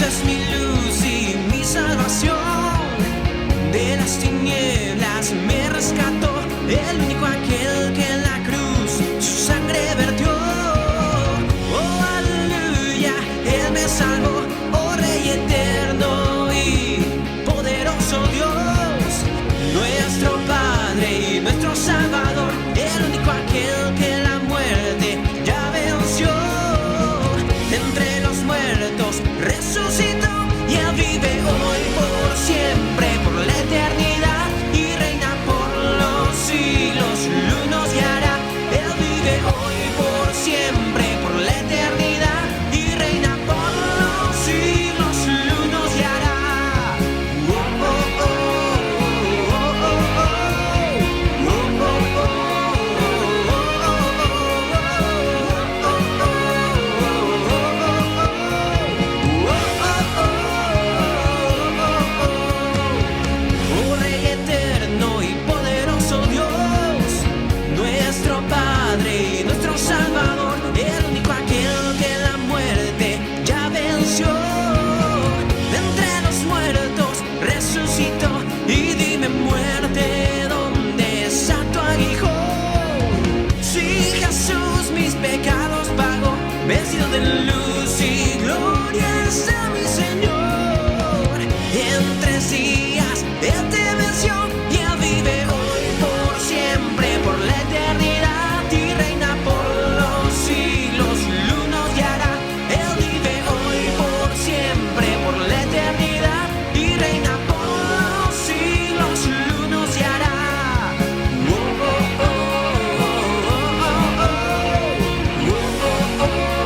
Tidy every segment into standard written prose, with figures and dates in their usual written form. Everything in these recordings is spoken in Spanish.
es mi luz y mi salvación. De las tinieblas me rescató, el único aquel que en la cruz su sangre vertió. Oh, aleluya, Él me salvó, oh Rey eterno y poderoso Dios, nuestro Padre y nuestro Salvador, el único aquel que la muerte ya venció. Entre los muertos resucitó y Él vive hoy por siempre, por la eternidad, y reina por los siglos, luz nos guiará. Él vive hoy por siempre, por la eternidad, y reina por los siglos, luz nos guiará. Oh, oh, oh, oh, oh, oh, oh, oh, oh, oh. Oh Rey eterno y poderoso Dios, nuestro Padre y nuestro Salvador, el único aquel que la muerte ya venció. Entre los muertos resucitó, y dime muerte, ¿dónde está tu aguijón? Si Jesús mis pecados pagó, vestido de luz y gloria está mi Señor. En 3 días Él te venció y Él vive hoy por siempre, por la eternidad, y reina por los siglos, luz nos guiará. Él vive hoy por siempre, por la eternidad, y reina por los siglos, luz nos guiará. Oh, oh, oh, oh, oh, oh, oh, oh, oh,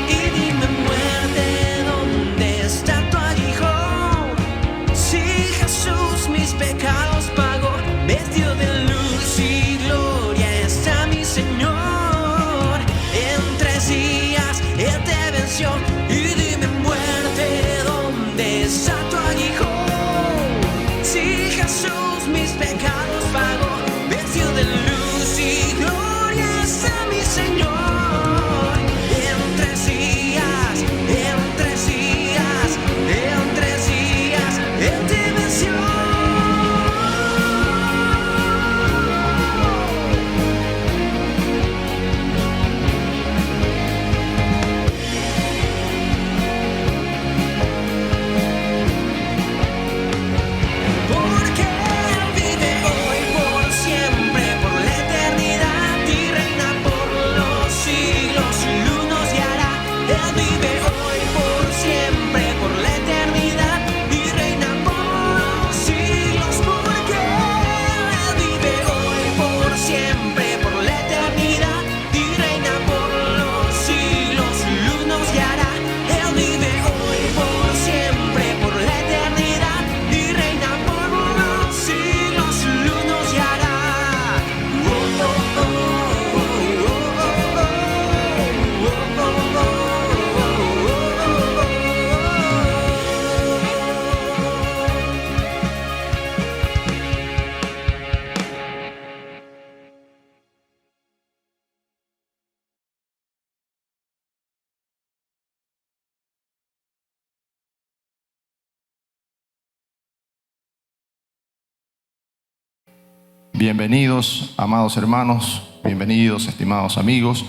y dime muerte, ¿dónde está tu aguijón? Si Jesús mis pecados pagó, vestido de luz y gloria está mi Señor. En 3 días Él te venció, y dime muerte, ¿dónde está tu aguijón? Si Jesús mis pecados pagó, vestido de luz y gloria está mi Señor. En 3 días, en 3 días, en 3 días Él te venció. Porque Él vive hoy por siempre, por la eternidad, y reina por los siglos, luz nos guiará. Él vive hoy por siempre, por la eternidad, y reina por los siglos. Porque Él vive hoy por siempre, por la eternidad, y reina por los siglos, luz nos guiará. Él vive hoy por siempre, por la eternidad, y reina por los siglos, luz nos guiará. Oh, oh, oh, oh, oh, oh, oh, Bienvenidos, amados hermanos, bienvenidos, estimados amigos.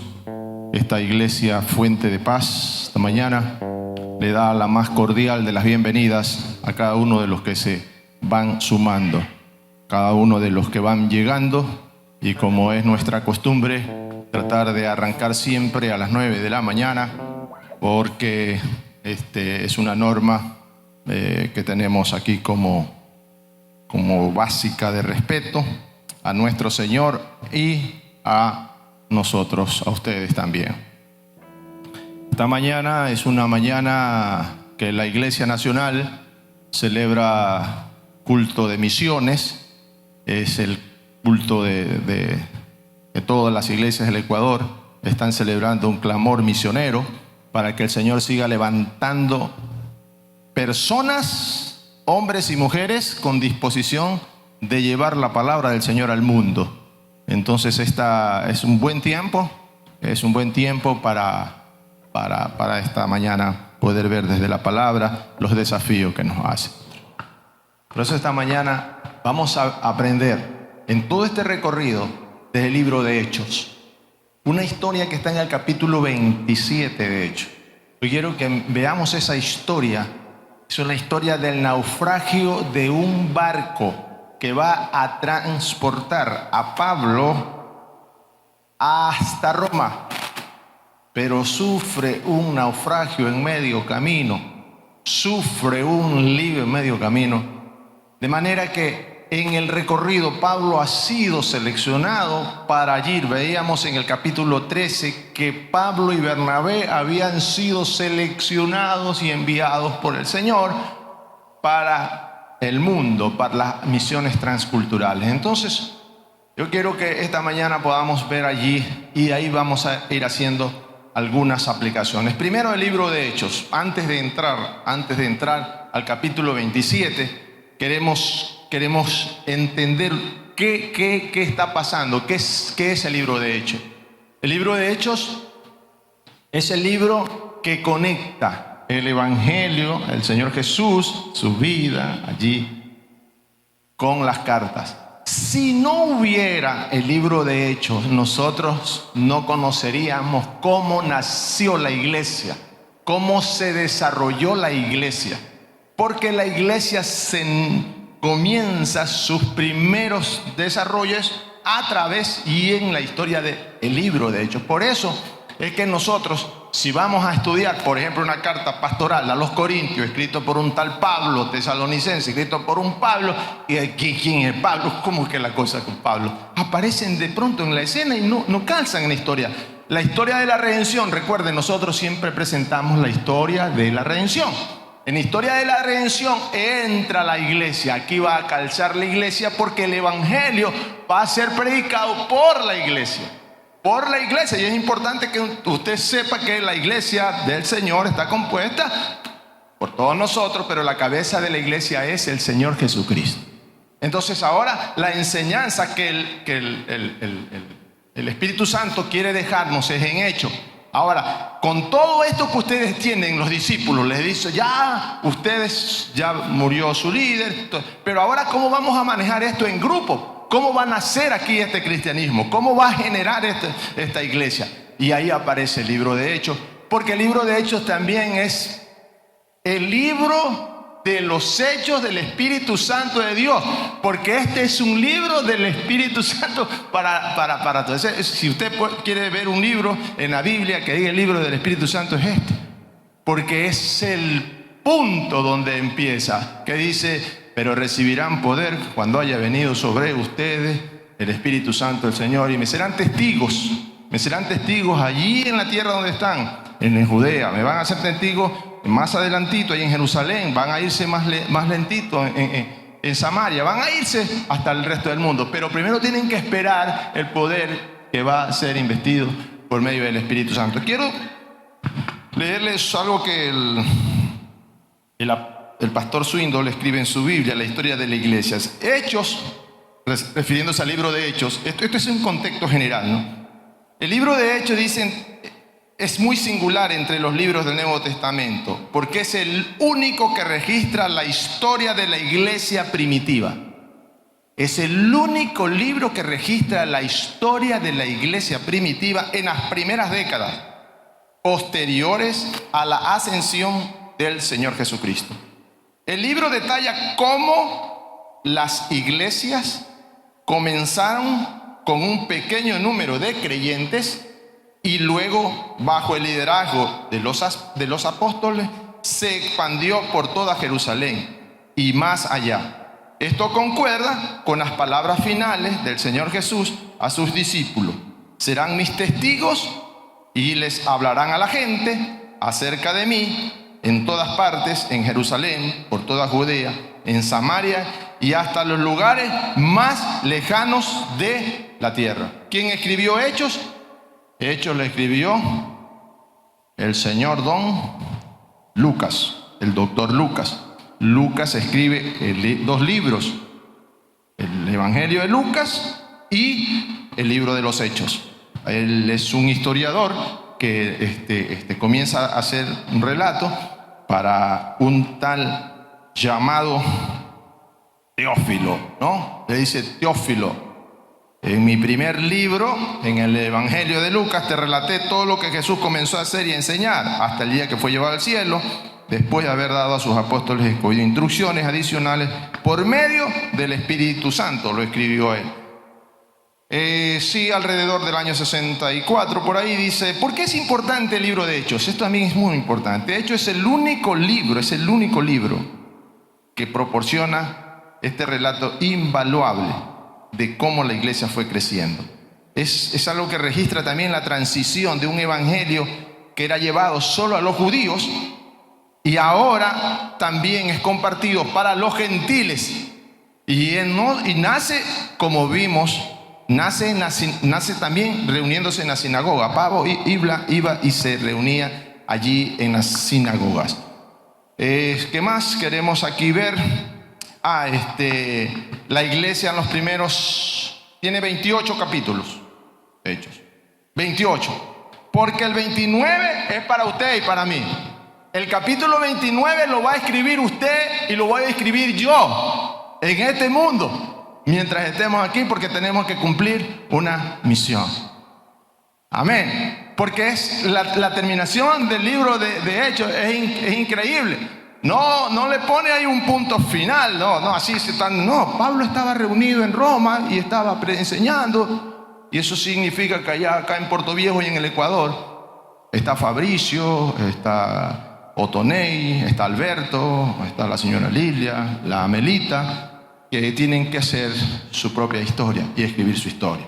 Esta iglesia Fuente de Paz, esta mañana, le da la más cordial de las bienvenidas a cada uno de los que se van sumando, cada uno de los que van llegando, y como es nuestra costumbre, tratar de arrancar siempre a las 9 de la mañana, porque es una norma que tenemos aquí como básica de respeto a nuestro Señor y a nosotros, a ustedes también. Esta mañana es una mañana que la Iglesia Nacional celebra culto de misiones. Es el culto de todas las iglesias del Ecuador. Están celebrando un clamor misionero para que el Señor siga levantando personas, hombres y mujeres con disposición de llevar la palabra del Señor al mundo. Entonces esta es un buen tiempo para esta mañana poder ver desde la palabra los desafíos que nos hace. Por eso esta mañana vamos a aprender en todo este recorrido del libro de Hechos, una historia que está en el capítulo 27 de Hechos. Yo quiero que veamos esa historia. Es una historia del naufragio de un barco que va a transportar a Pablo hasta Roma, pero sufre un naufragio en medio camino, sufre un lío en medio camino, de manera que en el recorrido Pablo ha sido seleccionado para ir. Veíamos en el capítulo 13 que Pablo y Bernabé habían sido seleccionados y enviados por el Señor para el mundo, para las misiones transculturales. Entonces, yo quiero que esta mañana podamos ver allí y ahí vamos a ir haciendo algunas aplicaciones. Primero el libro de Hechos. Antes de entrar al capítulo 27, queremos entender qué está pasando, qué es el libro de Hechos. El libro de Hechos es el libro que conecta el Evangelio, el Señor Jesús, su vida allí, con las cartas. Si no hubiera el libro de Hechos, nosotros no conoceríamos cómo nació la iglesia, cómo se desarrolló la iglesia, porque la iglesia comienza sus primeros desarrollos a través y en la historia del libro de Hechos. Por eso es que nosotros, si vamos a estudiar, por ejemplo, una carta pastoral a los Corintios, escrito por un tal Pablo, tesalonicense, escrito por un Pablo, y ¿quién es Pablo? ¿Cómo es que la cosa con Pablo? Aparecen de pronto en la escena y no calzan en la historia. La historia de la redención, recuerden, nosotros siempre presentamos la historia de la redención. En la historia de la redención entra la iglesia. Aquí va a calzar la iglesia porque el evangelio va a ser predicado por la iglesia. Por la iglesia. Y es importante que usted sepa que la iglesia del Señor está compuesta por todos nosotros, pero la cabeza de la iglesia es el Señor Jesucristo. Entonces ahora la enseñanza que el Espíritu Santo quiere dejarnos es en Hechos. Ahora, con todo esto que ustedes tienen, los discípulos, les dice, ya murió su líder, pero ahora ¿cómo vamos a manejar esto en grupo? ¿Cómo va a nacer aquí este cristianismo? ¿Cómo va a generar esta iglesia? Y ahí aparece el libro de Hechos, porque el libro de Hechos también es el libro de los hechos del Espíritu Santo de Dios, porque este es un libro del Espíritu Santo para todos. Si usted quiere ver un libro en la Biblia que diga el libro del Espíritu Santo, es este, porque es el punto donde empieza, que dice, pero recibirán poder cuando haya venido sobre ustedes el Espíritu Santo del Señor, y me serán testigos allí en la tierra donde están, en Judea, me van a ser testigos más adelantito, ahí en Jerusalén, van a irse más lentito en Samaria, van a irse hasta el resto del mundo, pero primero tienen que esperar el poder que va a ser investido por medio del Espíritu Santo. Quiero leerles algo que el pastor Swindoll escribe en su Biblia, la historia de la iglesia. Hechos, refiriéndose al libro de Hechos, esto es un contexto general, ¿no? El libro de Hechos, dicen, es muy singular entre los libros del Nuevo Testamento, porque es el único que registra la historia de la iglesia primitiva. Es el único libro que registra la historia de la iglesia primitiva en las primeras décadas posteriores a la ascensión del Señor Jesucristo. El libro detalla cómo las iglesias comenzaron con un pequeño número de creyentes y luego, bajo el liderazgo de los apóstoles, se expandió por toda Jerusalén y más allá. Esto concuerda con las palabras finales del Señor Jesús a sus discípulos. Serán mis testigos y les hablarán a la gente acerca de mí en todas partes, en Jerusalén, por toda Judea, en Samaria y hasta los lugares más lejanos de la tierra. ¿Quién escribió Hechos? Hechos lo escribió el señor don Lucas, el doctor Lucas. Lucas escribe dos libros, el Evangelio de Lucas y el libro de los Hechos. Él es un historiador que comienza a hacer un relato para un tal llamado Teófilo, ¿no? Le dice: Teófilo, en mi primer libro, en el Evangelio de Lucas, te relaté todo lo que Jesús comenzó a hacer y a enseñar hasta el día que fue llevado al cielo, después de haber dado a sus apóstoles escogido instrucciones adicionales por medio del Espíritu Santo, lo escribió él. Sí, alrededor del año 64, por ahí dice: ¿por qué es importante el libro de Hechos? Esto también es muy importante. De hecho, es el único libro que proporciona este relato invaluable de cómo la iglesia fue creciendo. Es algo que registra también la transición de un evangelio que era llevado solo a los judíos y ahora también es compartido para los gentiles. Y nace, como vimos, nace también reuniéndose en la sinagoga. Pablo iba y se reunía allí en las sinagogas. ¿Qué más queremos aquí ver? La iglesia en los primeros tiene 28 capítulos, Hechos. 28. Porque el 29 es para usted y para mí. El capítulo 29 lo va a escribir usted y lo voy a escribir yo en este mundo mientras estemos aquí, porque tenemos que cumplir una misión. Amén. Porque es la terminación del libro de Hechos es increíble. No le pone ahí un punto final, no, Pablo estaba reunido en Roma y estaba enseñando, y eso significa que acá en Puerto Viejo y en el Ecuador está Fabricio, está Otonei, está Alberto, está la señora Lilia, la Amelita, que tienen que hacer su propia historia y escribir su historia.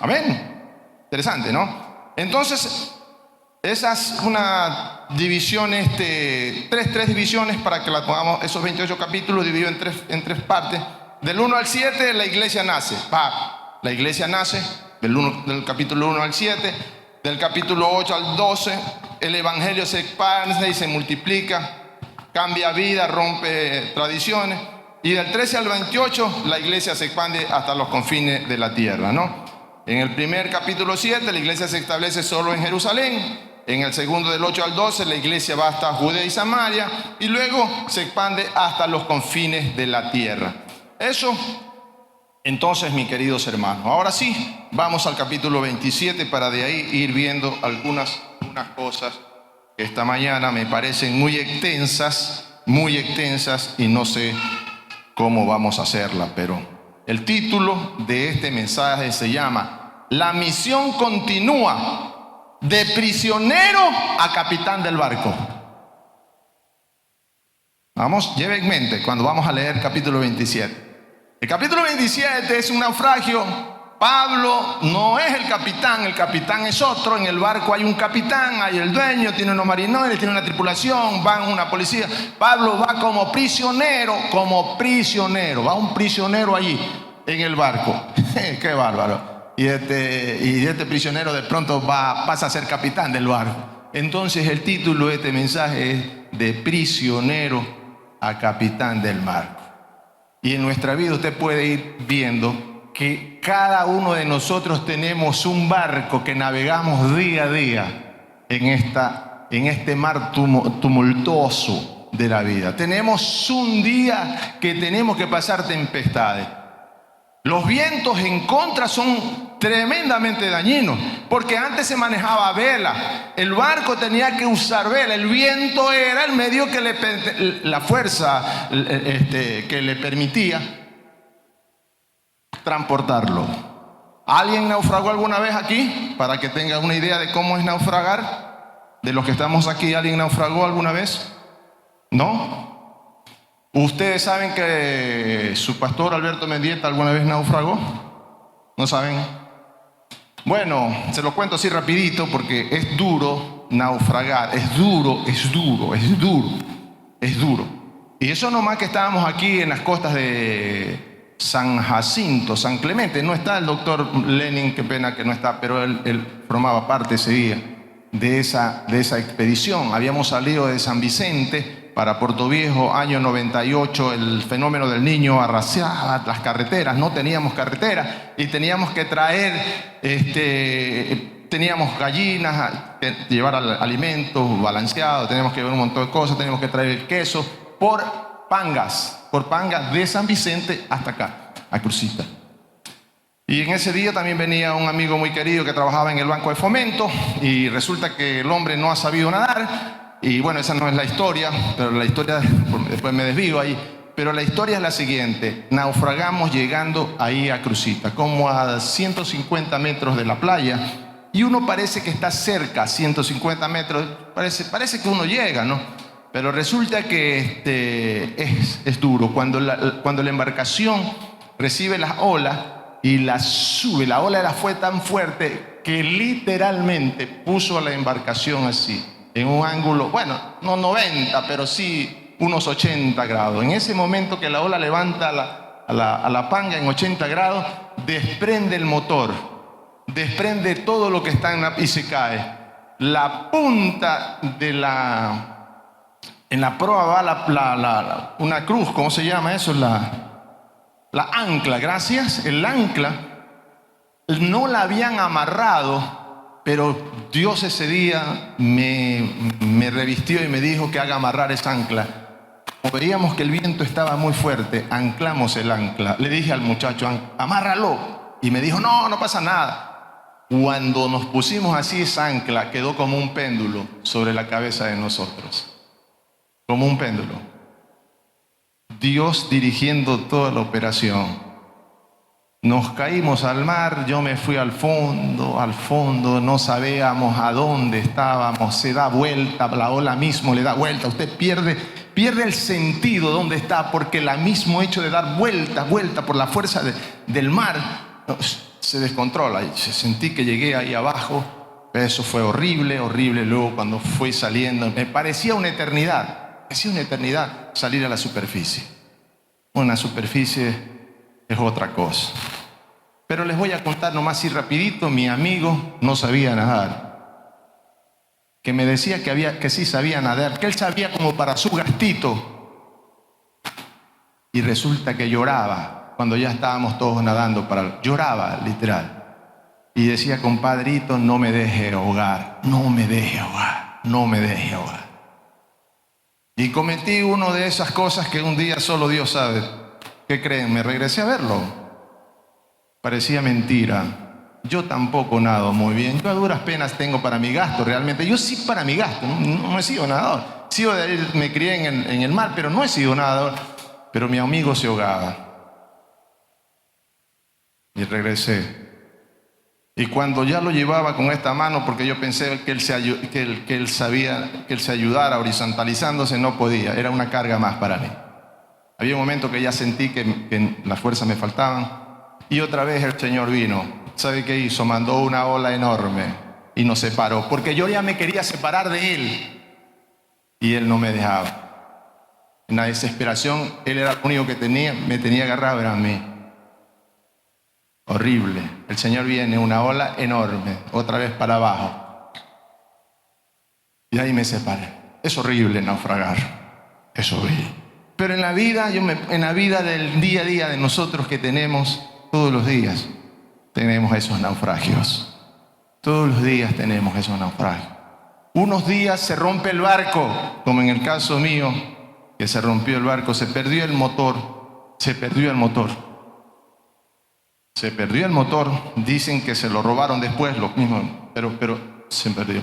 Amén. Interesante, ¿no? Entonces, esa es una división, tres divisiones para que la pongamos. Esos 28 capítulos divididos en tres partes. Del 1 al 7 la iglesia nace. La iglesia nace del capítulo 1 al 7. Del capítulo 8 al 12 el evangelio se expande y se multiplica, cambia vida, rompe tradiciones. Y del 13 al 28 la iglesia se expande hasta los confines de la tierra, ¿no? En el primer capítulo 7 la iglesia se establece solo en Jerusalén. En el segundo, del 8 al 12, la iglesia va hasta Judea y Samaria y luego se expande hasta los confines de la tierra. Eso, entonces, mis queridos hermanos. Ahora sí, vamos al capítulo 27 para de ahí ir viendo algunas cosas que esta mañana me parecen muy extensas y no sé cómo vamos a hacerla, pero el título de este mensaje se llama La misión continúa. De prisionero a capitán del barco. Vamos, lleve en mente cuando vamos a leer el capítulo 27. El capítulo 27 es un naufragio. Pablo no es el capitán es otro. En el barco hay un capitán, hay el dueño, tiene unos marineros, tiene una tripulación, van una policía. Pablo va como prisionero, va un prisionero allí en el barco. ¡Qué bárbaro! Y este prisionero de pronto pasa a ser capitán del barco. Entonces el título de este mensaje es De prisionero a capitán del barco. Y en nuestra vida usted puede ir viendo que cada uno de nosotros tenemos un barco que navegamos día a día en este mar tumultuoso de la vida. Tenemos un día que tenemos que pasar tempestades. Los vientos en contra son tremendamente dañinos, porque antes se manejaba vela, el barco tenía que usar vela, el viento era el medio que la fuerza que le permitía transportarlo. ¿Alguien naufragó alguna vez aquí? Para que tenga una idea de cómo es naufragar. De los que estamos aquí, ¿alguien naufragó alguna vez? ¿No? ¿Ustedes saben que su pastor Alberto Mendieta alguna vez naufragó? ¿No saben? Bueno, se lo cuento así rapidito porque es duro naufragar, es duro. Y eso nomás que estábamos aquí en las costas de San Jacinto, San Clemente. No está el doctor Lenin, qué pena que no está, pero él formaba parte ese día de esa expedición. Habíamos salido de San Vicente para Portoviejo, año 98, el fenómeno del Niño arrasaba las carreteras, no teníamos carretera y teníamos que traer, teníamos gallinas, llevar alimentos balanceados, teníamos que llevar un montón de cosas, teníamos que traer el queso por Pangas de San Vicente hasta acá, a Crucita. Y en ese día también venía un amigo muy querido que trabajaba en el Banco de Fomento y resulta que el hombre no ha sabido nadar. Y bueno, esa no es la historia, pero la historia, después me desvío ahí, pero la historia es la siguiente: naufragamos llegando ahí a Crucita, como a 150 metros de la playa, y uno parece que está cerca, 150 metros, parece que uno llega, ¿no? Pero resulta que es duro, cuando la embarcación recibe las olas y la sube, la ola fue tan fuerte que literalmente puso a la embarcación así, en un ángulo, bueno, no 90, pero sí unos 80 grados. En ese momento que la ola levanta a la panga en 80 grados, desprende el motor, desprende todo lo que está y se cae. La punta en la proa va una cruz, ¿cómo se llama eso? La ancla, gracias. El ancla no la habían amarrado, pero Dios ese día me revistió y me dijo que haga amarrar esa ancla. Como veíamos que el viento estaba muy fuerte, anclamos el ancla. Le dije al muchacho, amárralo. Y me dijo, no pasa nada. Cuando nos pusimos así, esa ancla quedó como un péndulo sobre la cabeza de nosotros. Como un péndulo. Dios dirigiendo toda la operación. Nos caímos al mar, yo me fui al fondo, no sabíamos a dónde estábamos, se da vuelta, la ola mismo le da vuelta, usted pierde el sentido dónde está, porque el mismo hecho de dar vuelta por la fuerza del mar, se descontrola. Y sentí que llegué ahí abajo, eso fue horrible, luego cuando fui saliendo, me parecía una eternidad salir a la superficie. Una superficie es otra cosa. Pero les voy a contar nomás así rapidito. Mi amigo no sabía nadar, que me decía que sí sabía nadar, que él sabía como para su gastito, y resulta que lloraba cuando ya estábamos todos nadando, lloraba literal, y decía, compadrito, no me deje ahogar. Y cometí una de esas cosas que un día solo Dios sabe. ¿Qué creen? Me regresé a verlo. Parecía mentira. Yo tampoco nado muy bien. Yo a duras penas tengo para mi gasto, realmente. Yo sí para mi gasto, no he sido nadador. Me crié en el mar, pero no he sido nadador. Pero mi amigo se ahogaba. Y regresé. Y cuando ya lo llevaba con esta mano, porque yo pensé que él se ayudara horizontalizándose, no podía. Era una carga más para mí. Había un momento que ya sentí que las fuerzas me faltaban. Y otra vez el Señor vino. ¿Sabe qué hizo? Mandó una ola enorme y nos separó. Porque yo ya me quería separar de Él. Y Él no me dejaba. En la desesperación, Él era el único que me tenía agarrado, era a mí. Horrible. El Señor viene, una ola enorme, otra vez para abajo. Y ahí me separé. Es horrible naufragar. Es horrible. Pero en la vida del día a día de nosotros que tenemos, todos los días tenemos esos naufragios. Todos los días tenemos esos naufragios. Unos días se rompe el barco, como en el caso mío, que se rompió el barco, se perdió el motor. Dicen que se lo robaron después, lo mismo, pero se perdió.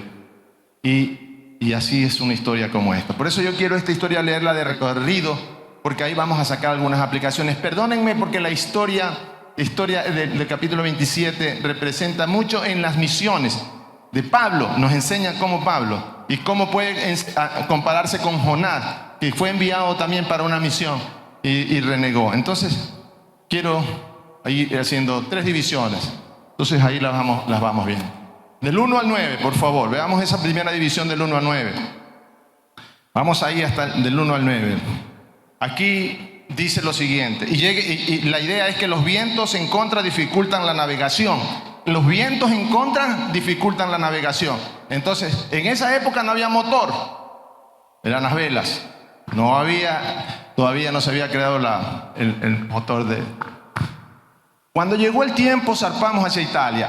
Y así es una historia como esta. Por eso yo quiero esta historia leerla de recorrido, porque ahí vamos a sacar algunas aplicaciones. Perdónenme porque la historia del capítulo 27 representa mucho en las misiones de Pablo. Nos enseña cómo Pablo y cómo puede compararse con Jonás, que fue enviado también para una misión y renegó. Entonces quiero ir haciendo 3 divisiones. Entonces ahí las vamos viendo. Del 1 al 9, por favor. Veamos esa primera división del 1 al 9. Vamos ahí hasta del 1 al 9. Aquí dice lo siguiente. Y la idea es que los vientos en contra dificultan la navegación. Los vientos en contra dificultan la navegación. Entonces, en esa época no había motor. Eran las velas. Todavía no se había creado el motor de... Cuando llegó el tiempo, zarpamos hacia Italia.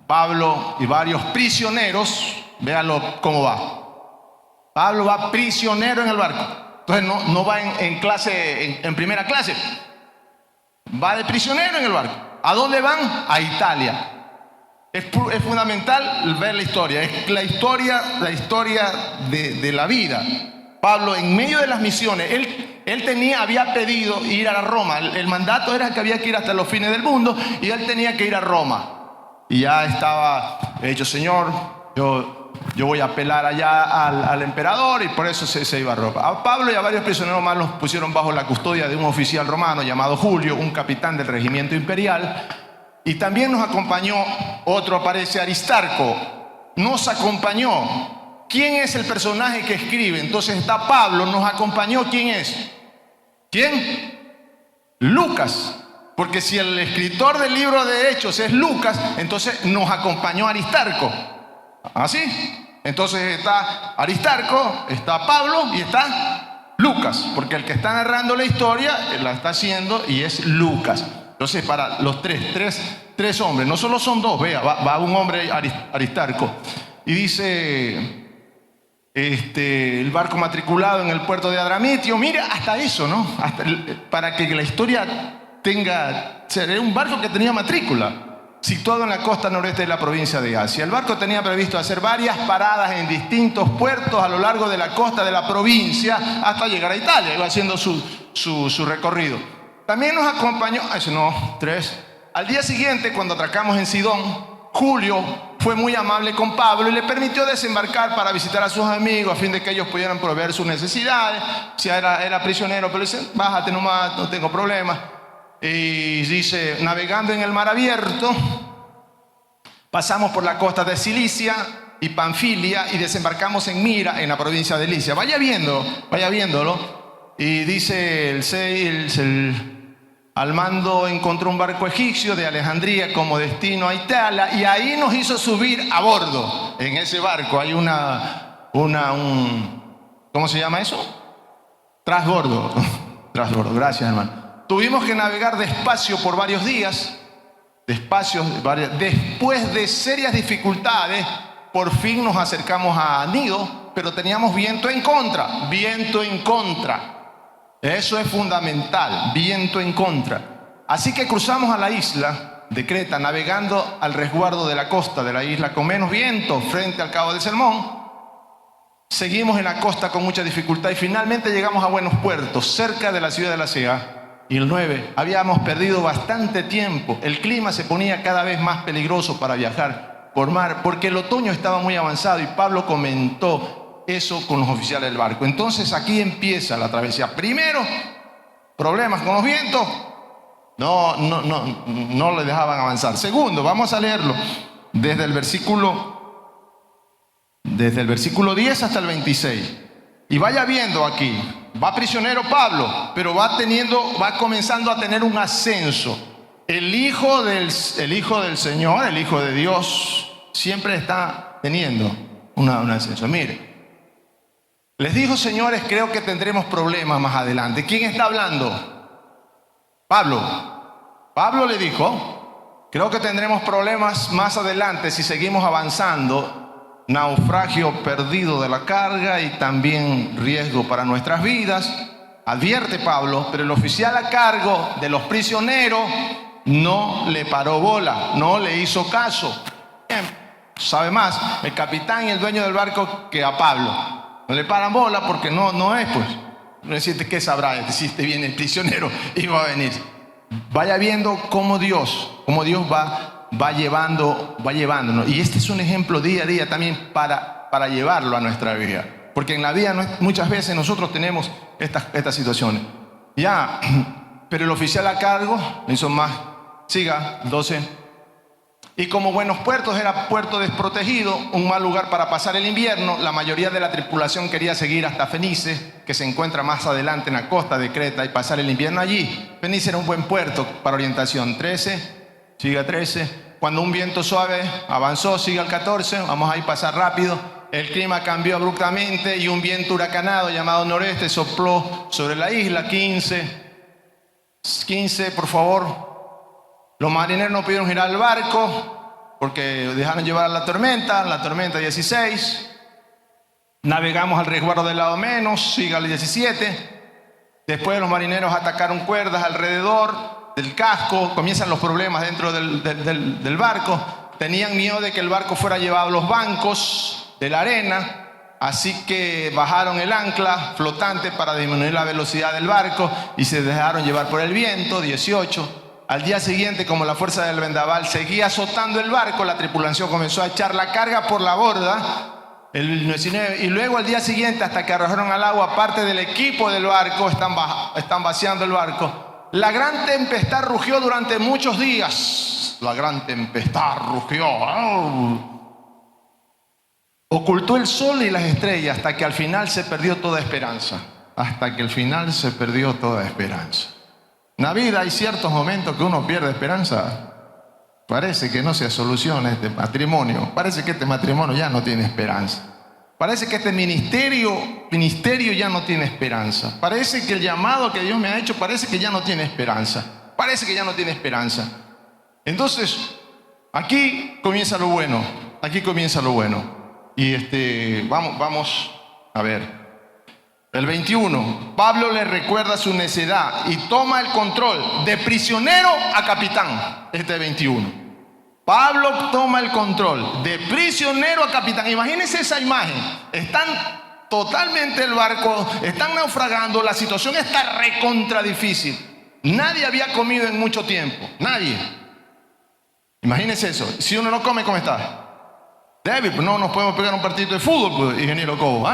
Pablo y varios prisioneros, véanlo cómo va. Pablo va prisionero en el barco. Entonces no va en clase, en primera clase. Va de prisionero en el barco. ¿A dónde van? A Italia. Es fundamental ver la historia. Es la historia de la vida. Pablo, en medio de las misiones, él había pedido ir a Roma. El mandato era que había que ir hasta los fines del mundo y él tenía que ir a Roma. Y ya estaba hecho, Señor, yo voy a apelar allá al emperador, y por eso se iba a Roma. A Pablo y a varios prisioneros más los pusieron bajo la custodia de un oficial romano llamado Julio, un capitán del regimiento imperial. Y también nos acompañó otro, aparece Aristarco. Nos acompañó. ¿Quién es el personaje que escribe? Entonces está Pablo, nos acompañó. ¿Quién es? ¿Quién? Lucas. Porque si el escritor del libro de Hechos es Lucas, entonces nos acompañó Aristarco. ¿Así? Entonces está Aristarco, está Pablo y está Lucas. Porque el que está narrando la historia la está haciendo y es Lucas. Entonces para los tres hombres, no solo son dos, vea, va un hombre Aristarco. Y dice... el barco matriculado en el puerto de Adramitio, mira, hasta eso, ¿no? Para que la historia sería un barco que tenía matrícula, situado en la costa noreste de la provincia de Asia. El barco tenía previsto hacer varias paradas en distintos puertos a lo largo de la costa de la provincia hasta llegar a Italia. Iba haciendo su recorrido. También nos acompañó, al día siguiente, cuando atracamos en Sidón, Julio fue muy amable con Pablo y le permitió desembarcar para visitar a sus amigos a fin de que ellos pudieran proveer sus necesidades. Si era prisionero, pero dice, bájate nomás, no tengo problema. Y dice, navegando en el mar abierto, pasamos por la costa de Cilicia y Panfilia y desembarcamos en Mira, en la provincia de Licia. Vaya viéndolo. Y dice al mando encontró un barco egipcio de Alejandría como destino a Italia y ahí nos hizo subir a bordo. En ese barco hay ¿cómo se llama eso? Trasbordo. Gracias, hermano. Tuvimos que navegar despacio por varios días. Después de serias dificultades, por fin nos acercamos a Nido, pero teníamos viento en contra. Eso es fundamental, viento en contra. Así que cruzamos a la isla de Creta, navegando al resguardo de la costa de la isla con menos viento frente al cabo de Salmón. Seguimos en la costa con mucha dificultad y finalmente llegamos a buenos puertos, cerca de la ciudad de la Sea. Y el 9, habíamos perdido bastante tiempo. El clima se ponía cada vez más peligroso para viajar por mar, porque el otoño estaba muy avanzado y Pablo comentó eso con los oficiales del barco. Entonces aquí empieza la travesía. Primero, problemas con los vientos. No le dejaban avanzar. Segundo, vamos a leerlo desde el versículo 10 hasta el 26. Y vaya viendo aquí, va prisionero Pablo, pero va comenzando a tener un ascenso. El Hijo del Señor, el Hijo de Dios, siempre está teniendo un ascenso. Mire, les dijo, señores, creo que tendremos problemas más adelante. ¿Quién está hablando? Pablo. Pablo le dijo, creo que tendremos problemas más adelante si seguimos avanzando. Naufragio perdido de la carga y también riesgo para nuestras vidas. Advierte Pablo, pero el oficial a cargo de los prisioneros no le paró bola, no le hizo caso. Sabe más el capitán y el dueño del barco que a Pablo. No le paran bola porque no es, pues. No decirte qué sabrá, si te viene el prisionero y va a venir. Vaya viendo cómo Dios va llevándonos. Y este es un ejemplo día a día también para llevarlo a nuestra vida. Porque en la vida muchas veces nosotros tenemos estas situaciones. Pero el oficial a cargo le hizo más. Siga, 12. Y como buenos puertos era puerto desprotegido, un mal lugar para pasar el invierno, la mayoría de la tripulación quería seguir hasta Fenice, que se encuentra más adelante en la costa de Creta, y pasar el invierno allí. Fenice era un buen puerto para orientación. 13. Cuando un viento suave avanzó, sigue al 14, vamos a ir pasar rápido. el clima cambió abruptamente y un viento huracanado llamado noreste sopló sobre la isla. 15, por favor. Los marineros no pudieron girar el barco porque dejaron llevar a la tormenta 16. Navegamos al resguardo del lado menos, siga el 17. Después los marineros atacaron cuerdas alrededor del casco, comienzan los problemas dentro del barco. Tenían miedo de que el barco fuera llevado a los bancos de la arena, así que bajaron el ancla flotante para disminuir la velocidad del barco y se dejaron llevar por el viento. 18. Al día siguiente, como la fuerza del vendaval seguía azotando el barco, la tripulación comenzó a echar la carga por la borda. El 19, y luego al día siguiente, hasta que arrojaron al agua parte del equipo del barco, están vaciando el barco. La gran tempestad rugió durante muchos días. La gran tempestad rugió. Ocultó el sol y las estrellas hasta que al final se perdió toda esperanza. En la vida hay ciertos momentos que uno pierde esperanza. Parece que no se soluciona este matrimonio. Parece que este matrimonio ya no tiene esperanza. Parece que este ministerio ya no tiene esperanza. Parece que el llamado que Dios me ha hecho parece que ya no tiene esperanza. Entonces, aquí comienza lo bueno. Y vamos a ver. El 21. Pablo le recuerda su necedad y toma el control de prisionero a capitán. 21. Pablo toma el control de prisionero a capitán. Imagínense esa imagen. Están totalmente el barco, están naufragando, la situación está recontra difícil. Nadie había comido en mucho tiempo. Nadie. Imagínense eso. Si uno no come, ¿cómo está? Débil. Pues no nos podemos pegar un partido de fútbol, pues, ingeniero Cobo.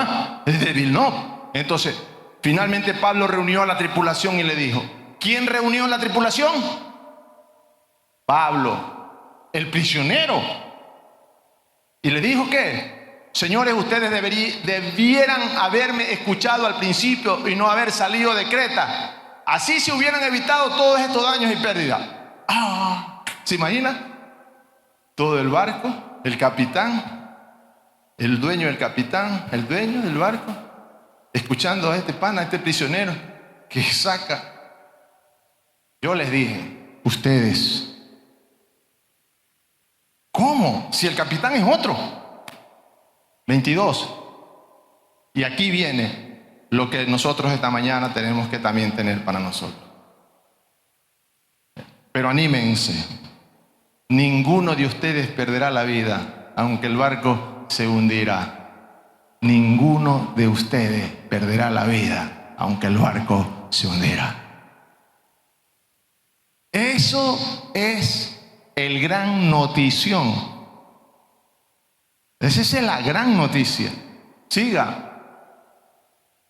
Es débil, ¿no? Entonces, finalmente Pablo reunió a la tripulación y le dijo: ¿quién reunió la tripulación? Pablo, el prisionero. Y le dijo que: señores, ustedes debieran haberme escuchado al principio y no haber salido de Creta. Así se hubieran evitado todos estos daños y pérdidas. ¿Se imagina? Todo el barco, el capitán, el dueño del barco, escuchando a este pana, a este prisionero que saca. Yo les dije: ustedes, ¿cómo? Si el capitán es otro. 22. Y aquí viene lo que nosotros esta mañana tenemos que también tener para nosotros. Pero anímense. Ninguno de ustedes perderá la vida, aunque el barco se hundirá. Ninguno de ustedes perderá la vida, aunque el barco se hundirá. Eso es el gran notición. Esa es la gran noticia. Siga.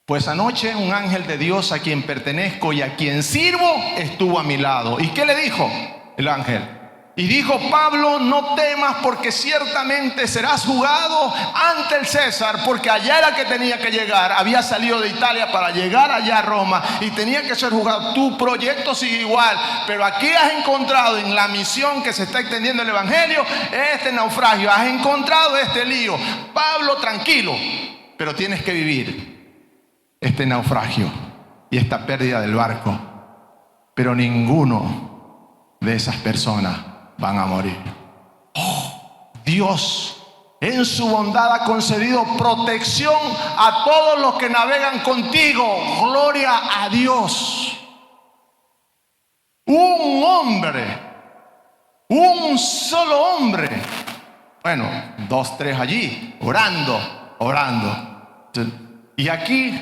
Pues anoche un ángel de Dios a quien pertenezco y a quien sirvo estuvo a mi lado. ¿Y qué le dijo el ángel? Y dijo: Pablo, no temas, porque ciertamente serás juzgado ante el César, porque allá era que tenía que llegar. Había salido de Italia para llegar allá a Roma y tenía que ser juzgado. Tu proyecto sigue igual, pero aquí has encontrado en la misión que se está extendiendo el evangelio este naufragio, has encontrado este lío. Pablo, tranquilo, pero tienes que vivir este naufragio y esta pérdida del barco. Pero ninguno de esas personas van a morir. Dios en su bondad ha concedido protección a todos los que navegan contigo. Gloria a Dios. Un hombre, un solo hombre, bueno, 2, 3 allí, orando. Y aquí,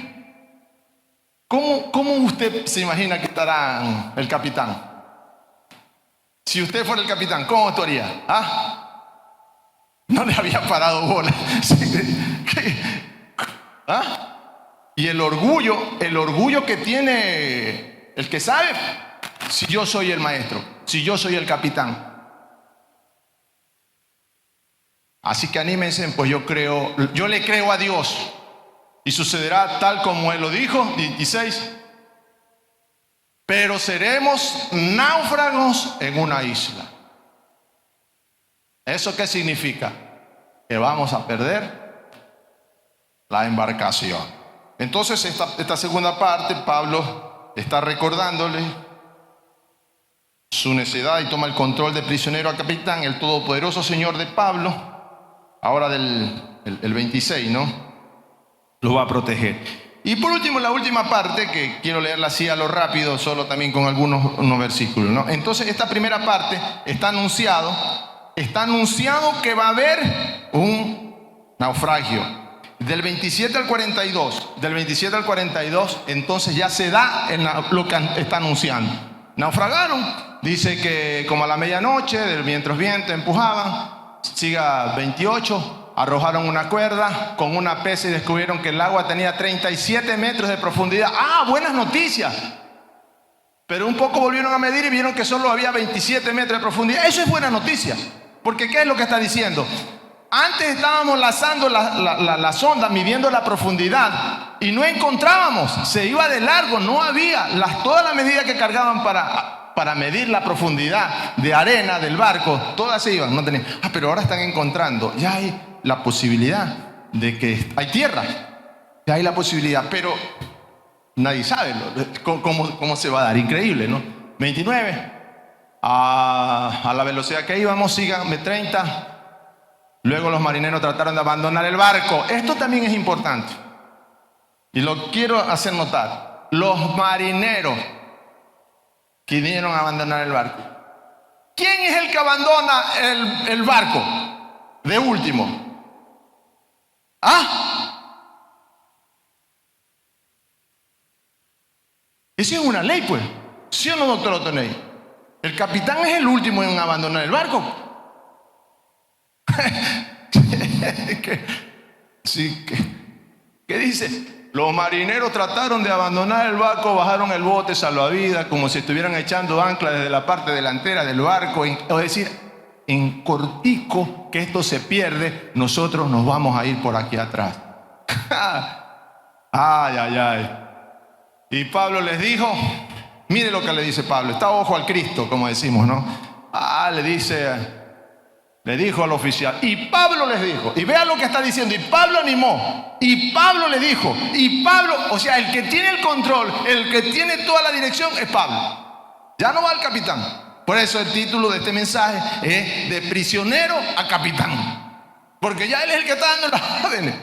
¿cómo usted se imagina que estará el capitán? Si usted fuera el capitán, ¿cómo actuaría? No le había parado bola. Y el orgullo que tiene el que sabe: si yo soy el maestro, si yo soy el capitán. Así que anímense, pues yo le creo a Dios y sucederá tal como Él lo dijo. 16. Pero seremos náufragos en una isla. ¿Eso qué significa? Que vamos a perder la embarcación. Entonces esta segunda parte, Pablo está recordándole su necedad y toma el control de prisionero al capitán, el todopoderoso Señor de Pablo, ahora el 26, ¿no? Lo va a proteger. Y por último, la última parte, que quiero leerla así a lo rápido, solo también con unos versículos, ¿no? Entonces, esta primera parte está anunciado que va a haber un naufragio. Del 27 al 42, entonces ya se da lo que está anunciando. Naufragaron, dice que como a la medianoche, mientras viento empujaban, siga 28, arrojaron una cuerda con una pesa y descubrieron que el agua tenía 37 metros de profundidad. ¡Ah, buenas noticias! Pero un poco volvieron a medir y vieron que solo había 27 metros de profundidad. Eso es buena noticia, porque ¿qué es lo que está diciendo? Antes estábamos lanzando la sonda, midiendo la profundidad y no encontrábamos, se iba de largo, no había todas las medidas que cargaban para medir la profundidad de arena del barco, todas se iban, no tenían. Pero ahora están encontrando, ya hay la posibilidad de que hay tierra, ya hay la posibilidad, pero nadie sabe cómo se va a dar. Increíble, ¿no? 29, a la velocidad que íbamos, síganme 30. Luego los marineros trataron de abandonar el barco. Esto también es importante y lo quiero hacer notar. Los marineros que vinieron a abandonar el barco. ¿Quién es el que abandona el barco de último? Esa es una ley, pues. ¿Sí o no, doctor Otoney? El capitán es el último en abandonar el barco. ¿Qué dice? Los marineros trataron de abandonar el barco, bajaron el bote salvavidas como si estuvieran echando ancla desde la parte delantera del barco. Es decir, en cortico que esto se pierde, nosotros nos vamos a ir por aquí atrás. Ay. Y Pablo les dijo, mire lo que le dice Pablo, está ojo al Cristo, como decimos, ¿no? Le dijo al oficial, y Pablo les dijo, y vean lo que está diciendo, y Pablo animó, y Pablo le dijo, y Pablo, o sea, el que tiene el control, el que tiene toda la dirección es Pablo. Ya no va el capitán. Por eso el título de este mensaje es de prisionero a capitán, porque ya él es el que está dando las órdenes.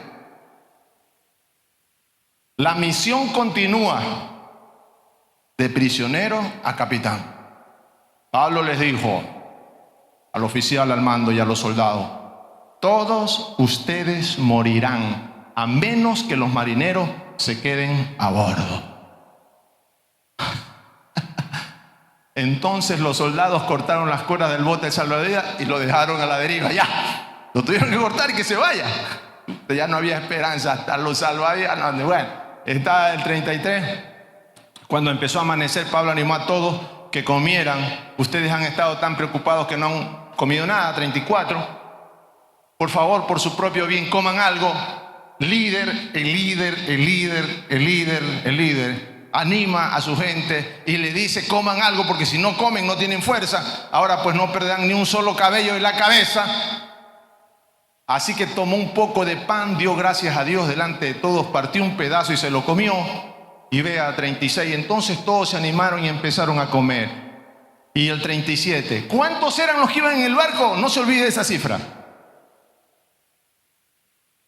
La misión continúa de prisionero a capitán. Pablo les dijo al oficial al mando y a los soldados, todos ustedes morirán a menos que los marineros se queden a bordo. Entonces los soldados cortaron las cuerdas del bote de salvavidas y lo dejaron a la deriva. Ya, lo tuvieron que cortar y que se vaya. Ya no había esperanza, hasta los salvavidas. No, bueno, está el 33. Cuando empezó a amanecer, Pablo animó a todos que comieran. Ustedes han estado tan preocupados que no han comido nada. 34. Por favor, por su propio bien, coman algo. El líder anima a su gente y le dice, coman algo, porque si no comen no tienen fuerza. Ahora pues no perderán ni un solo cabello de la cabeza. Así que tomó un poco de pan, dio gracias a Dios delante de todos, partió un pedazo y se lo comió. Y vea 36, entonces todos se animaron y empezaron a comer. Y el 37, ¿cuántos eran los que iban en el barco? No se olvide de esa cifra.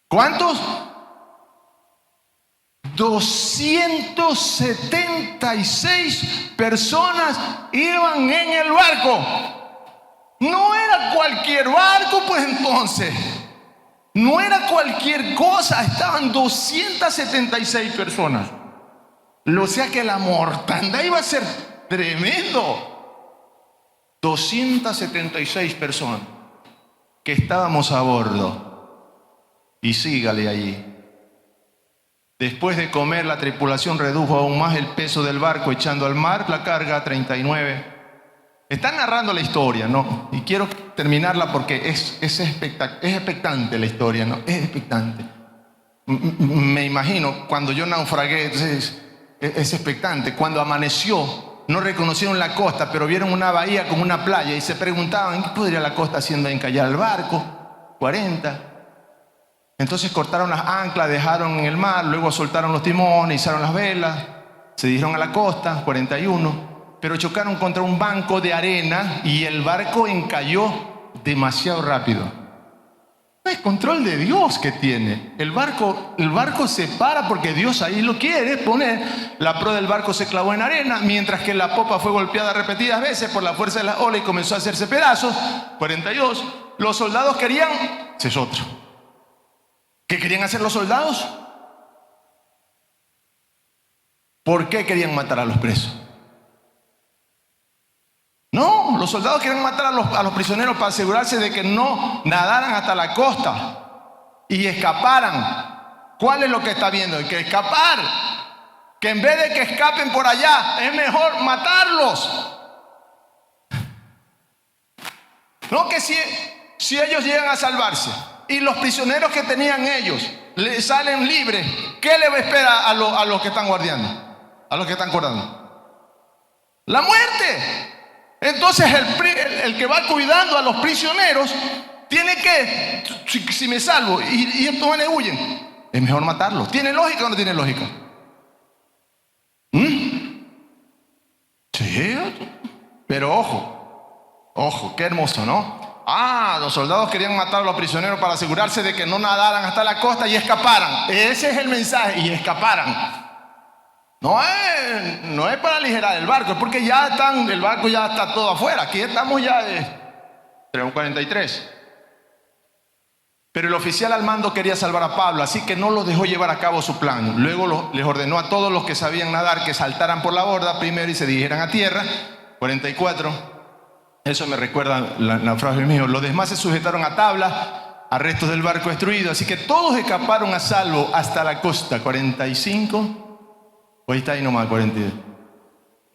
¿Cuántos? 276 personas iban en el barco. No era cualquier barco, pues entonces. No era cualquier cosa, estaban 276 personas. O sea que la mortandad iba a ser tremendo. 276 personas que estábamos a bordo. Y sígale allí. Después de comer, la tripulación redujo aún más el peso del barco, echando al mar la carga. 39. Está narrando la historia, ¿no? Y quiero terminarla porque es expectante la historia, ¿no? Es expectante. Me imagino, cuando yo naufragué, es expectante. Cuando amaneció, no reconocieron la costa, pero vieron una bahía como una playa y se preguntaban, ¿qué podría la costa haciendo encallar el barco? 40. Entonces cortaron las anclas, dejaron en el mar, luego soltaron los timones, izaron las velas, se dirigieron a la costa, 41, pero chocaron contra un banco de arena y el barco encalló demasiado rápido. Es control de Dios que tiene. El barco se para porque Dios ahí lo quiere poner. La proa del barco se clavó en arena, mientras que la popa fue golpeada repetidas veces por la fuerza de la ola y comenzó a hacerse pedazos. 42. Los soldados querían... Ese es otro. ¿Qué querían hacer los soldados? ¿Por qué querían matar a los presos? No, los soldados querían matar a los prisioneros para asegurarse de que no nadaran hasta la costa y escaparan. ¿Cuál es lo que está viendo? Hay que escapar. Que en vez de que escapen por allá, es mejor matarlos. No que si ellos llegan a salvarse y los prisioneros que tenían ellos le salen libres, ¿qué le espera a los que están guardando? A los que están guardando. La muerte. Entonces el que va cuidando a los prisioneros tiene que, si me salvo y estos manes huyen, es mejor matarlos. ¿Tiene lógica o no tiene lógica? Sí, pero ojo, qué hermoso, ¿no? Los soldados querían matar a los prisioneros para asegurarse de que no nadaran hasta la costa y escaparan. Ese es el mensaje, y escaparan. No es para aligerar el barco, es porque el barco ya está todo afuera. Aquí estamos ya de 43. Pero el oficial al mando quería salvar a Pablo, así que no los dejó llevar a cabo su plan. Luego les ordenó a todos los que sabían nadar que saltaran por la borda primero y se dirigieran a tierra. 44. Eso me recuerda el naufragio mío. Los demás se sujetaron a tablas, a restos del barco destruido, así que todos escaparon a salvo hasta la costa. 45. Hoy está ahí nomás, 42.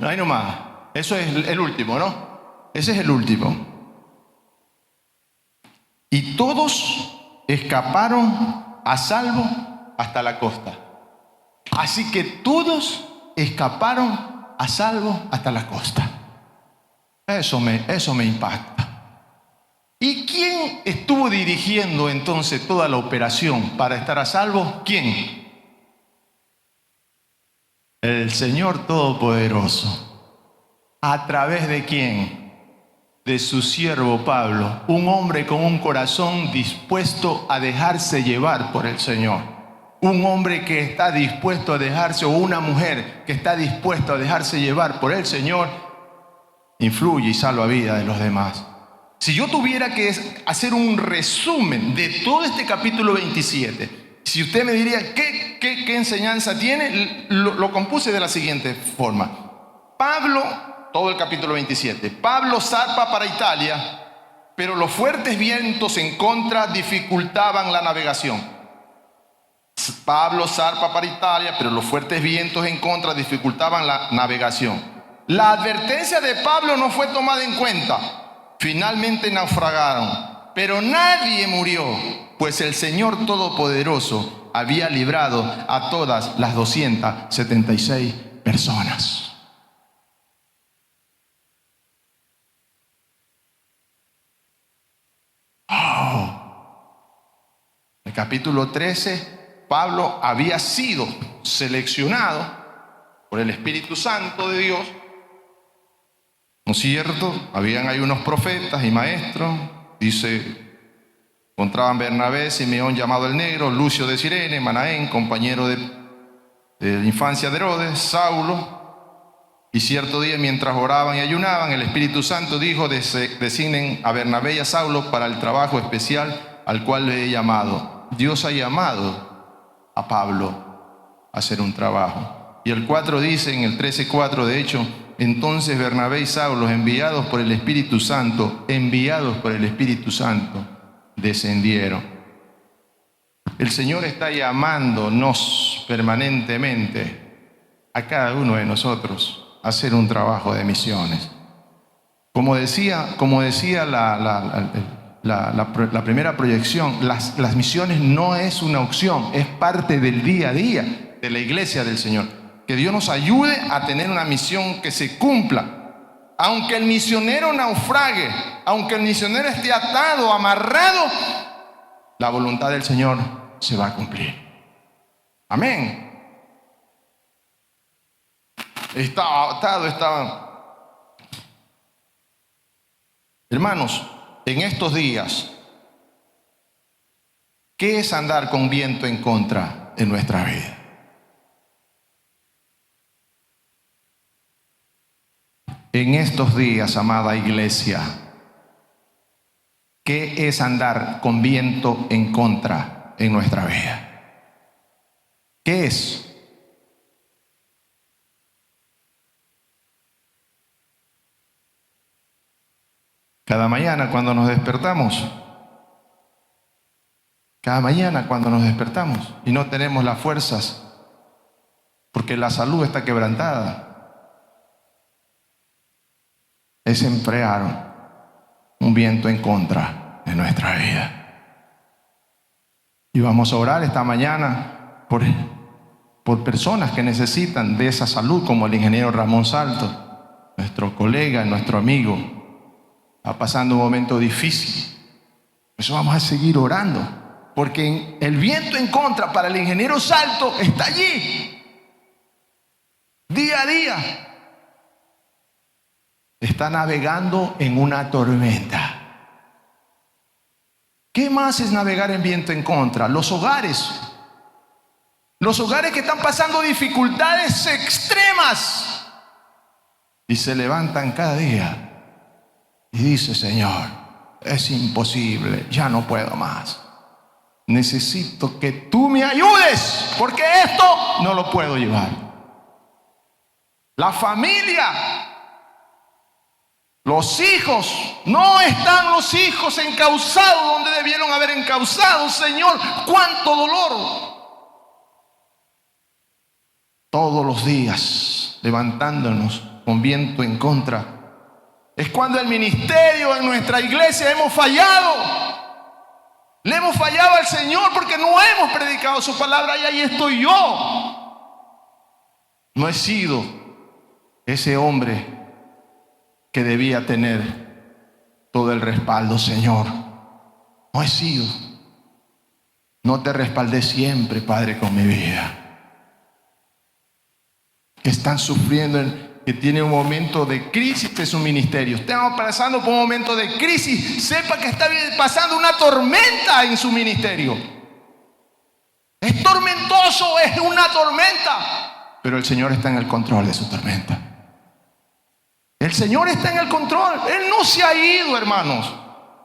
Ahí nomás. Eso es el último, ¿no? Ese es el último. Y todos escaparon a salvo hasta la costa. Así que todos escaparon a salvo hasta la costa. Eso me impacta. ¿Y quién estuvo dirigiendo entonces toda la operación para estar a salvo? ¿Quién? El Señor Todopoderoso. ¿A través de quién? De su siervo Pablo, un hombre con un corazón dispuesto a dejarse llevar por el Señor. Un hombre que está dispuesto a dejarse, o una mujer que está dispuesta a dejarse llevar por el Señor, influye y salva vida de los demás. Si yo tuviera que hacer un resumen de todo este capítulo 27, si usted me diría qué enseñanza tiene, lo compuse de la siguiente forma. Pablo, todo el capítulo 27, Pablo zarpa para Italia, pero los fuertes vientos en contra dificultaban la navegación. Pablo zarpa para Italia, pero los fuertes vientos en contra dificultaban la navegación. La advertencia de Pablo no fue tomada en cuenta. Finalmente naufragaron, pero nadie murió, pues el Señor Todopoderoso había librado a todas las 276 personas. El capítulo 13, Pablo había sido seleccionado por el Espíritu Santo de Dios, ¿no es cierto? Habían ahí unos profetas y maestros, dice... Encontraban Bernabé, Simeón llamado el Negro, Lucio de Cirene, Manaén, compañero de infancia de Herodes, Saulo. Y cierto día, mientras oraban y ayunaban, el Espíritu Santo dijo: designen a Bernabé y a Saulo para el trabajo especial al cual le he llamado. Dios ha llamado a Pablo a hacer un trabajo. Y el 4 dice, en el 13:4, de hecho, entonces Bernabé y Saulo, enviados por el Espíritu Santo, descendieron. El Señor está llamándonos permanentemente a cada uno de nosotros a hacer un trabajo de misiones. Como decía la primera proyección, las misiones no es una opción, es parte del día a día de la iglesia del Señor. Que Dios nos ayude a tener una misión que se cumpla. Aunque el misionero naufrague, aunque el misionero esté atado, amarrado, la voluntad del Señor se va a cumplir. Amén. Estaban. Hermanos, en estos días, ¿qué es andar con viento en contra en nuestra vida? En estos días, amada iglesia, ¿qué es andar con viento en contra en nuestra vida? ¿Qué es? Cada mañana cuando nos despertamos y no tenemos las fuerzas porque la salud está quebrantada, es emplear un viento en contra de nuestra vida. Y vamos a orar esta mañana por personas que necesitan de esa salud, como el ingeniero Ramón Salto, nuestro colega, nuestro amigo, está pasando un momento difícil. Por eso vamos a seguir orando, porque el viento en contra para el ingeniero Salto está allí, día a día. Está navegando en una tormenta. ¿Qué más es navegar en viento en contra? Los hogares que están pasando dificultades extremas y se levantan cada día y dicen: Señor, es imposible, ya no puedo más. Necesito que tú me ayudes, porque esto no lo puedo llevar. La familia, los hijos, no están los hijos encauzados donde debieron haber encauzado. Señor, cuánto dolor. Todos los días levantándonos con viento en contra. Es cuando el ministerio en nuestra iglesia hemos fallado. Le hemos fallado al Señor porque no hemos predicado su palabra, y ahí estoy yo. No he sido ese hombre que debía tener todo el respaldo, Señor. No he sido. No te respaldé siempre, Padre, con mi vida. Que están sufriendo, que tienen un momento de crisis de su ministerio. Estamos pasando por un momento de crisis. Sepa que está pasando una tormenta en su ministerio. Es tormentoso, es una tormenta. Pero el Señor está en el control de su tormenta. El Señor está en el control. Él no se ha ido, hermanos.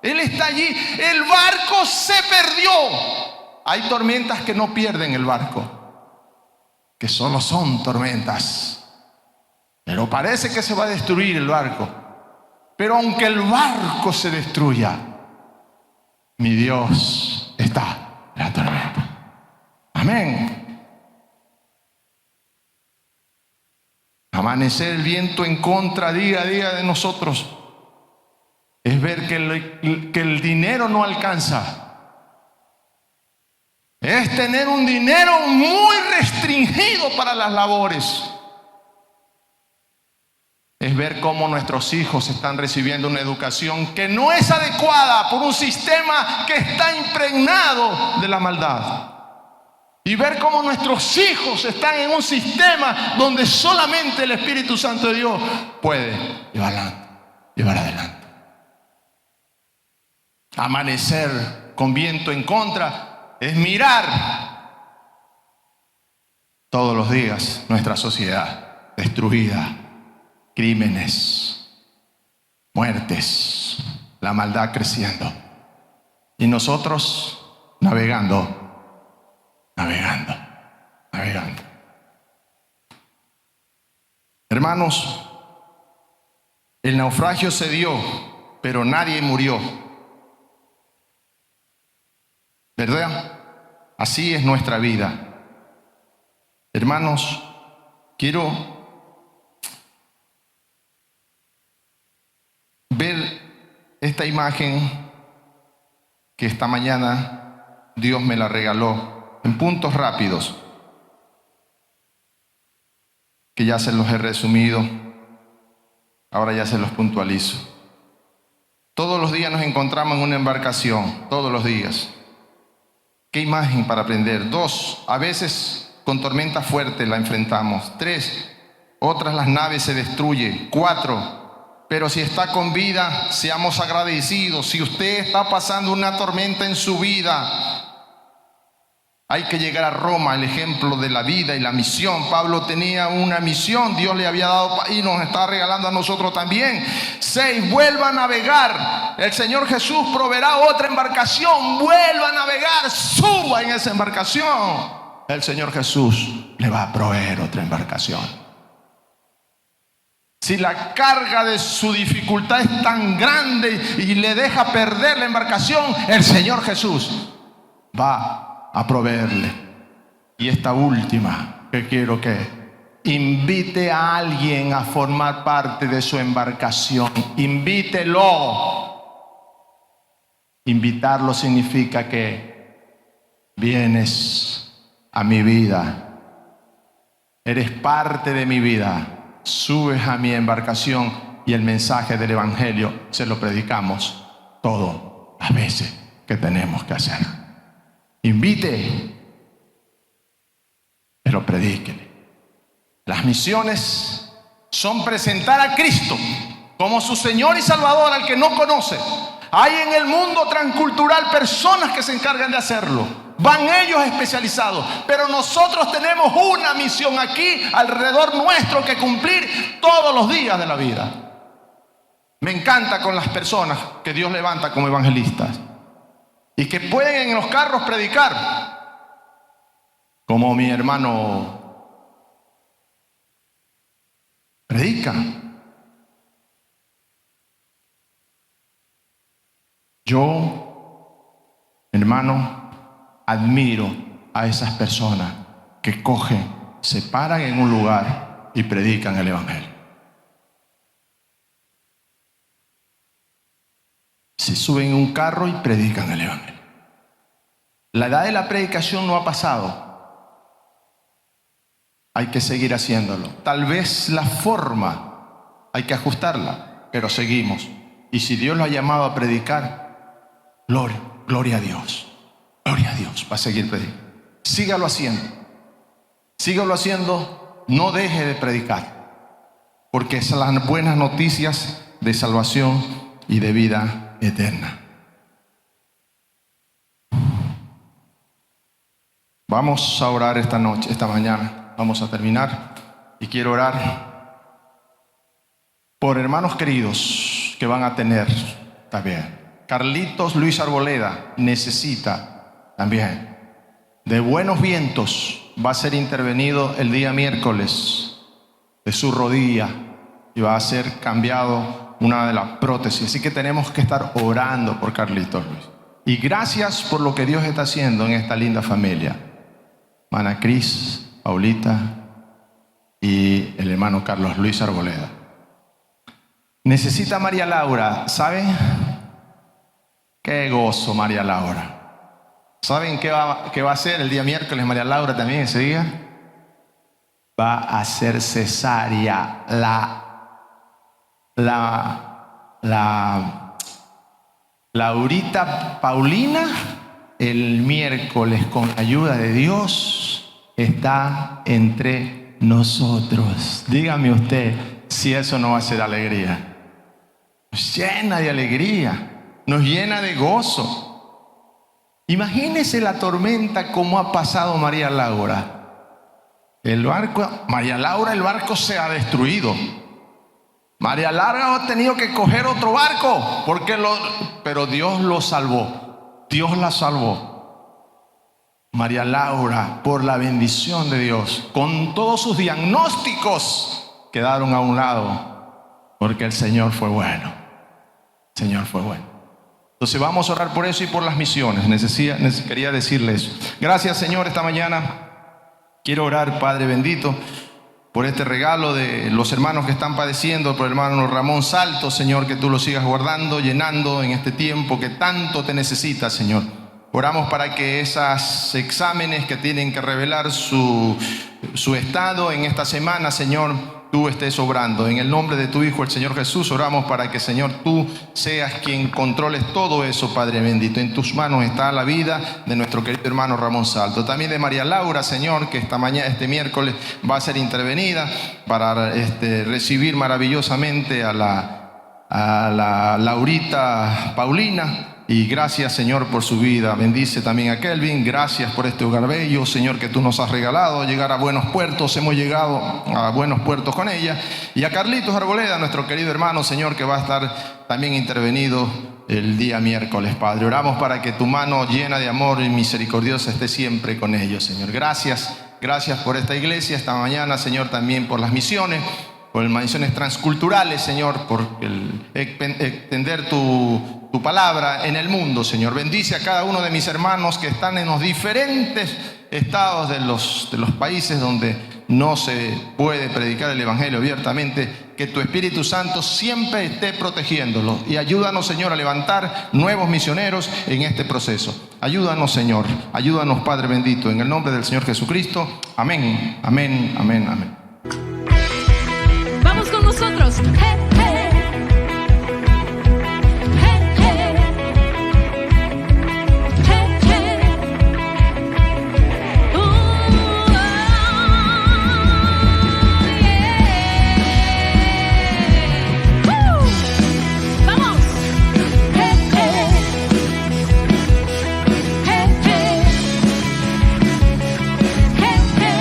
Él está allí. El barco se perdió. Hay tormentas que no pierden el barco, que solo son tormentas. Pero parece que se va a destruir el barco. Pero aunque el barco se destruya, mi Dios está en la tormenta. Amén. Amanecer el viento en contra día a día de nosotros es ver que el dinero no alcanza. Es tener un dinero muy restringido para las labores. Es ver cómo nuestros hijos están recibiendo una educación que no es adecuada por un sistema que está impregnado de la maldad. Y ver cómo nuestros hijos están en un sistema donde solamente el Espíritu Santo de Dios puede llevar adelante. Amanecer con viento en contra es mirar todos los días nuestra sociedad destruida, crímenes, muertes, la maldad creciendo, y nosotros navegando. Hermanos, el naufragio se dio, pero nadie murió. ¿Verdad? Así es nuestra vida. Hermanos, quiero ver esta imagen que esta mañana Dios me la regaló en puntos rápidos, que ya se los he resumido, ahora ya se los puntualizo. Todos los días nos encontramos en una embarcación, todos los días. ¿Qué imagen para aprender? 2, a veces con tormenta fuerte la enfrentamos. 3, otras las naves se destruyen. 4, pero si está con vida, seamos agradecidos. Si usted está pasando una tormenta en su vida, hay que llegar a Roma, el ejemplo de la vida y la misión. Pablo tenía una misión, Dios le había dado y nos está regalando a nosotros también. 6, vuelva a navegar. El Señor Jesús proveerá otra embarcación. Vuelva a navegar, suba en esa embarcación. El Señor Jesús le va a proveer otra embarcación. Si la carga de su dificultad es tan grande y le deja perder la embarcación, el Señor Jesús va a proveerle. Y esta última, que quiero que invite a alguien a formar parte de su embarcación. Invítelo. Invitarlo significa que vienes a mi vida, eres parte de mi vida, subes a mi embarcación y el mensaje del Evangelio se lo predicamos todo las veces que tenemos que hacer. Invite, pero predíquele. Las misiones son presentar a Cristo como su Señor y Salvador al que no conoce. Hay en el mundo transcultural personas que se encargan de hacerlo. Van ellos especializados. Pero nosotros tenemos una misión aquí alrededor nuestro que cumplir todos los días de la vida. Me encanta con las personas que Dios levanta como evangelistas y que pueden en los carros predicar, como mi hermano predica. Yo, hermano, admiro a esas personas que cogen, se paran en un lugar y predican el Evangelio. Se suben en un carro y predican el Evangelio. La edad de la predicación no ha pasado. Hay que seguir haciéndolo. Tal vez la forma hay que ajustarla, pero seguimos. Y si Dios lo ha llamado a predicar, gloria a Dios. Gloria a Dios. Va a seguir predicando. Sígalo haciendo. Sígalo haciendo. No deje de predicar. Porque son las buenas noticias de salvación y de vida eterna. Vamos a orar esta noche, esta mañana. Vamos a terminar. Y quiero orar por hermanos queridos que van a tener también. Carlitos Luis Arboleda necesita también de buenos vientos. Va a ser intervenido el día miércoles de su rodilla y va a ser cambiado una de las prótesis. Así que tenemos que estar orando por Carlitos Luis. Y gracias por lo que Dios está haciendo en esta linda familia. Mana Cris, Paulita y el hermano Carlos Luis Arboleda. Necesita María Laura. ¿Saben? Qué gozo María Laura. ¿Saben qué va a hacer el día miércoles María Laura también ese día? Va a hacer cesárea. Laurita Paulina el miércoles, con ayuda de Dios, está entre nosotros. Dígame usted si eso no va a ser alegría. Nos llena de alegría, nos llena de gozo. Imagínese la tormenta como ha pasado María Laura. María Laura, el barco se ha destruido. María Laura ha tenido que coger otro barco pero Dios lo salvó. Dios la salvó. María Laura, por la bendición de Dios, con todos sus diagnósticos, quedaron a un lado porque el Señor fue bueno. El Señor fue bueno. Entonces vamos a orar por eso y por las misiones. Quería decirles gracias, Señor, esta mañana. Quiero orar, Padre bendito, por este regalo de los hermanos que están padeciendo, por el hermano Ramón Salto, Señor, que tú lo sigas guardando, llenando en este tiempo que tanto te necesita, Señor. Oramos para que esos exámenes que tienen que revelar su estado en esta semana, Señor, tú estés obrando. En el nombre de tu Hijo, el Señor Jesús, oramos para que, Señor, tú seas quien controles todo eso, Padre bendito. En tus manos está la vida de nuestro querido hermano Ramón Salto. También de María Laura, Señor, que este miércoles va a ser intervenida para recibir maravillosamente a la Laurita Paulina. Y gracias, Señor, por su vida. Bendice también a Kelvin. Gracias por este hogar bello, Señor, que tú nos has regalado. Llegar a buenos puertos. Hemos llegado a buenos puertos con ella. Y a Carlitos Arboleda, nuestro querido hermano, Señor, que va a estar también intervenido el día miércoles, Padre. Oramos para que tu mano llena de amor y misericordiosa esté siempre con ellos, Señor. Gracias. Gracias por esta iglesia esta mañana, Señor, también por las misiones. Por las misiones transculturales, Señor, por extender tu palabra en el mundo, Señor. Bendice a cada uno de mis hermanos que están en los diferentes estados de los países donde no se puede predicar el evangelio abiertamente. Que tu Espíritu Santo siempre esté protegiéndolos. Y ayúdanos, Señor, a levantar nuevos misioneros en este proceso. Ayúdanos, Señor. Ayúdanos, Padre bendito. En el nombre del Señor Jesucristo. Amén, amén, amén, amén. Vamos con nosotros. Hey, hey. Hey, hey. Hey, hey. Yeah. Vamos. Hey, hey. Hey, hey. Hey, hey.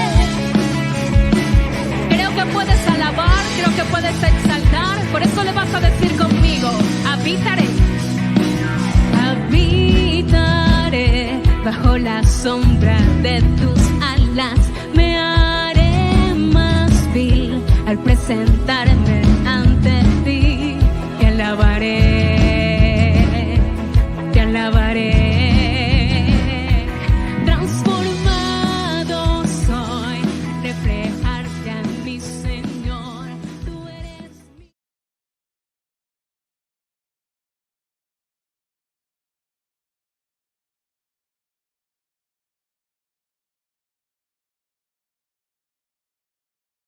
Creo que puedes alabar. Creo que puedes exaltar, por eso le vas a decir conmigo: habitaré, habitaré bajo la sombra de tu